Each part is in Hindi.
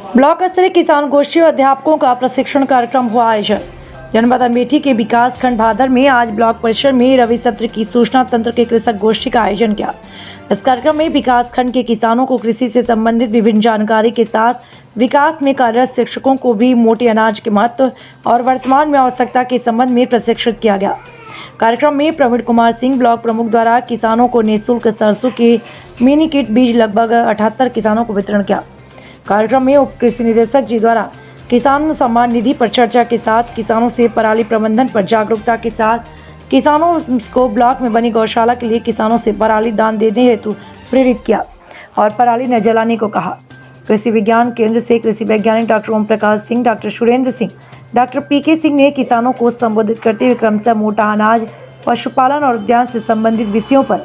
ब्लॉक स्तरीय किसान गोष्ठी और अध्यापकों का प्रशिक्षण कार्यक्रम हुआ आयोजन। जनपद अमेठी के विकास खंड भादर में आज ब्लॉक परिसर में रवि सत्र की सूचना तंत्र के कृषक गोष्ठी का आयोजन किया। इस कार्यक्रम में विकास खंड के किसानों को कृषि से संबंधित विभिन्न जानकारी के साथ विकास में कार्यरत शिक्षकों को भी मोटे अनाज के महत्व और वर्तमान में आवश्यकता के संबंध में प्रशिक्षित किया गया। कार्यक्रम में प्रवीण कुमार सिंह ब्लॉक प्रमुख द्वारा किसानों को निःशुल्क सरसों के मिनी किट बीज लगभग 78 किसानों को वितरण किया। कार्यक्रम में उप कृषि निदेशक जी द्वारा किसान सम्मान निधि पर चर्चा के साथ किसानों से पराली प्रबंधन पर जागरूकता के साथ किसानों को ब्लॉक में बनी गौशाला के लिए किसानों से पराली दान देने हेतु प्रेरित किया और पराली न जलाने को कहा। कृषि विज्ञान केंद्र से कृषि वैज्ञानिक doctor Om Prakash Singh, doctor Surendra Singh, doctor पीके सिंह ने किसानों को संबोधित करते हुए क्रमशः मोटा अनाज, पशुपालन और उद्यान से संबंधित विषयों पर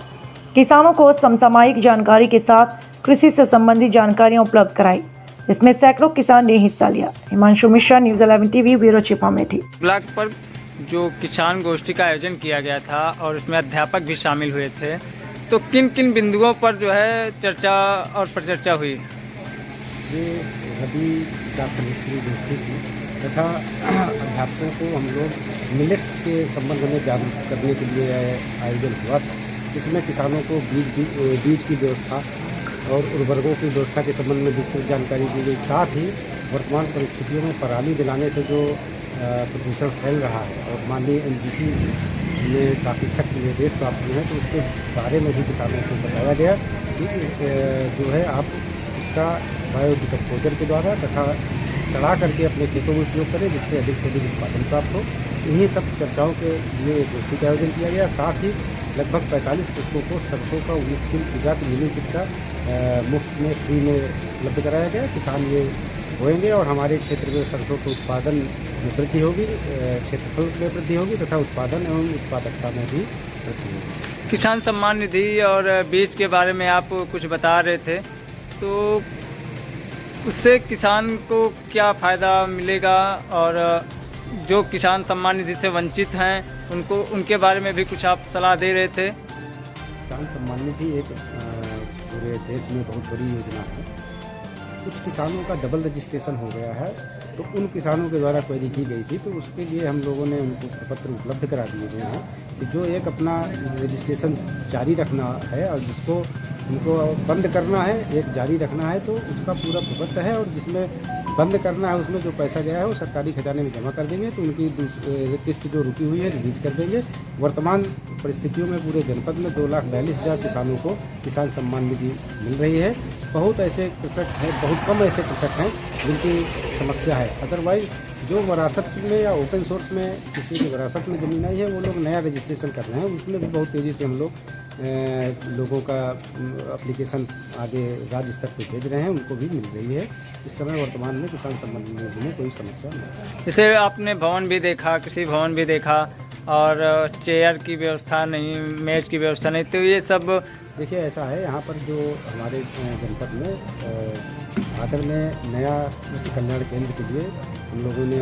किसानों को समसामयिक जानकारी के साथ कृषि से संबंधित जानकारियां उपलब्ध कराई। इसमें सैकड़ों किसान ने हिस्सा लिया। Himanshu Mishra, news 11 TV, bureau चिपा अमेठी। ब्लॉक पर जो किसान गोष्ठी का आयोजन किया गया था और उसमें अध्यापक भी शामिल हुए थे, तो किन किन बिंदुओं पर जो है चर्चा और परिचर्चा हुई? ये रवि विकास खंड गोष्ठी थी तथा अध्यापकों को हम लोग मिलेट्स के संबंध में जागरूक करने के लिए आयोजन हुआ था। इसमें किसानों को बीज की व्यवस्था और उर्वरकों की व्यवस्था के संबंध में विस्तृत जानकारी दी गई। साथ ही वर्तमान परिस्थितियों में पराली जलाने से जो प्रदूषण फैल रहा है और माननीय एनजीटी में काफ़ी सख्त निर्देश प्राप्त हुए हैं, तो उसके बारे में भी किसानों को बताया गया कि जो है आप इसका बायोडिकम्पोजर के द्वारा तथा सड़ा करके अपने खेतों में उपयोग करें, जिससे अधिक से अधिक उत्पादन प्राप्त हो। इन्हीं सब चर्चाओं के लिए गोष्ठी का आयोजन किया गया। साथ ही लगभग 45 कृषकों को सरसों का उन्नतशील प्रजाति मिनी किट का मुफ्त में फ्री में उपलब्ध कराया गया। किसान ये बोएंगे और हमारे क्षेत्र में सरसों के उत्पादन में वृद्धि होगी, क्षेत्रफल में वृद्धि होगी तथा उत्पादन एवं उत्पादकता में भी वृद्धि होगी। किसान सम्मान निधि और बीज के बारे में आप कुछ बता रहे थे, तो उससे किसान को क्या फ़ायदा मिलेगा और जो किसान सम्मान निधि से वंचित हैं उनको उनके बारे में भी कुछ आप सलाह दे रहे थे? किसान सम्मान निधि एक पूरे देश में बहुत बड़ी योजना है। कुछ किसानों का डबल रजिस्ट्रेशन हो गया है, तो उन किसानों के द्वारा क्वेरी की गई थी, तो उसके लिए हम लोगों ने उनको प्रपत्र उपलब्ध करा दिए गए हैं कि जो एक अपना रजिस्ट्रेशन जारी रखना है और जिसको उनको बंद करना है, एक जारी रखना है, तो उसका पूरा प्रपत्र है। और जिसमें बंद करना है उसमें जो पैसा गया है वो सरकारी खजाने में जमा कर देंगे, तो उनकी किस्त जो रुकी हुई है रिलीज कर देंगे। वर्तमान परिस्थितियों में पूरे जनपद में 2,42,000 किसानों को किसान सम्मान निधि मिल रही है। बहुत ऐसे कृषक हैं, बहुत कम ऐसे कृषक हैं जिनकी समस्या है। अदरवाइज़ जो विरासत में या ओपन सोर्स में किसी की विरासत में ज़मीन आई है, वो लोग नया रजिस्ट्रेशन कर रहे हैं। उसमें भी बहुत तेज़ी से हम लोगों का एप्लीकेशन आगे राज्य स्तर पर भेज रहे हैं, उनको भी मिल रही है। इस समय वर्तमान में किसान सम्मान निधि में कोई समस्या नहीं। जैसे आपने भवन भी देखा, कृषि भवन भी देखा और चेयर की व्यवस्था नहीं, मेज की व्यवस्था नहीं, तो ये सब देखिए ऐसा है, यहाँ पर जो हमारे जनपद में भादर में नया कृषि कल्याण केंद्र के लिए हम लोगों ने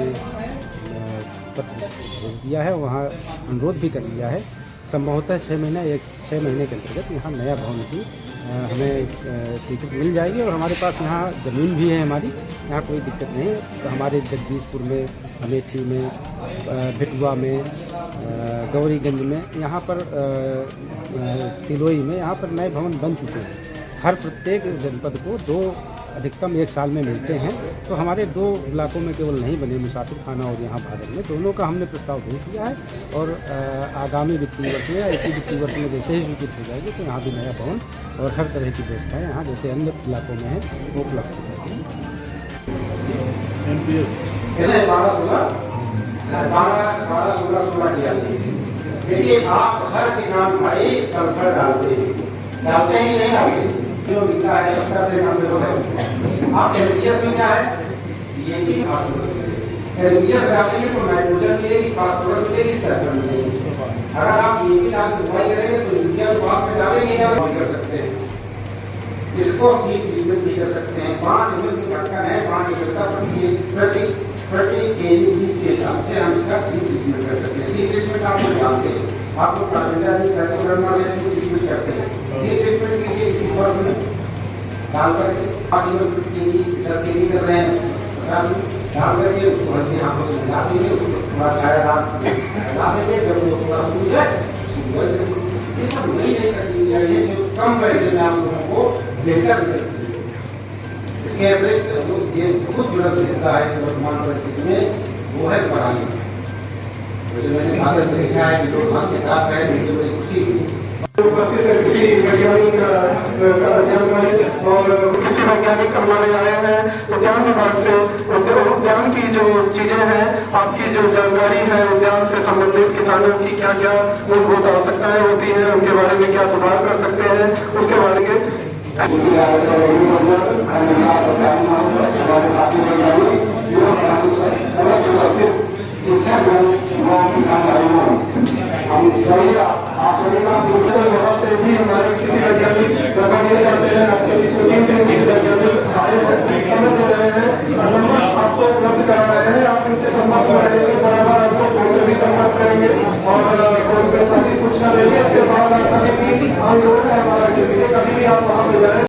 पत्र भेज दिया है, वहाँ अनुरोध भी कर लिया है। संभवतः 6 महीने के अंतर्गत यहाँ नया भवन की हमें स्वीकृति मिल जाएगी और हमारे पास यहाँ ज़मीन भी है हमारी, यहाँ कोई दिक्कत नहीं है। तो हमारे जगदीशपुर में, अमेठी में, भिटुआ में, गौरीगंज में, यहाँ पर तिलोई में, यहाँ पर नए भवन बन चुके हैं। हर प्रत्येक जनपद को 2 अधिकतम 1 साल में मिलते हैं। तो हमारे 2 इलाकों में केवल नहीं बने, मुसाफिर खाना और यहाँ भादर में, दोनों का हमने प्रस्ताव भेज दिया है। और आगामी वित्तीय वर्ष में या इसी वित्तीय वर्ष में जैसे ही स्वीकृत हो जाएगी तो यहाँ भी नया भवन और हर तरह की व्यवस्थाएँ यहाँ जैसे अन्य इलाकों में है वो उपलब्ध हो जाएगी। देखिए आप हर किसान भाई सल्फर डालते ही नहीं डालते, जो मिलता है 70 से 90 आप एलपीएस में क्या है, ये भी एलपीएस डालेंगे तो नाइट्रोजन मिलेगी, फास्फोरस मिलेगी, सल्फर मिलेगी। अगर आप ये भी डाल दवाई करेंगे तो यूरिया तो आप में डालेंगे कर सकते हैं। इसको सीड ट्रीटमेंट भी कर सकते हैं। 5 ml की ढक्कन है, 5 ml का प्रति केजी बीज के हिसाब से हम इसका सीड ट्रीटमेंट कर सकते हैं। सीड ट्रीटमेंट आप लोग जानते हैं, आप लोग से सीड ट्रीटमेंट करते हैं। सीड ट्रीटमेंट के लिए इसी फर्स्ट में डाल करके 5 केजी 10 केजी कर रहे हैं 50 डाल करके उसको हल्के हाथों से मिला देंगे, उसको थोड़ा छाया डाल देंगे, जब वो थोड़ा सूख जाए उसको बोल देंगे। ये सब नई नई तकनीक है, ये जो कम पैसे में आप लोगों को बेहतर इसके अतिरिक्त ये बहुत जरूरत रहता है वर्तमान परिस्थिति में, वो है पढ़ाई। जैसे मैंने भारत में देखा है कि लोग वहाँ से प्राप्त है, मुझे बड़ी खुशी हुई। उपस्थित कृषि वैज्ञानिक अध्ययन और कृषि वैज्ञानिक हमारे आए हैं उद्यान विभाग से। उद्यान की जो चीजें हैं, आपकी जो जानकारी है उद्यान से संबंधित किसानों की क्या क्या मूलभूत आवश्यकताएं होती हैं, उनके बारे में क्या सुधार कर सकते हैं, उसके बारे में हम सभी आप सभी का बहुत से भी हमारे कृषि वैज्ञानिक करते हैं, समझ रहे हैं, आपको उपलब्ध करा रहे हैं, आप उनसे संपर्क करेंगे, बार-बार आपको फोन पे भी संपर्क करेंगे और फोन पे सारी कुछ कर लेंगे, उसके बाद आप कभी भी हम लोग हमारा कभी भी आप वहाँ पे जाए।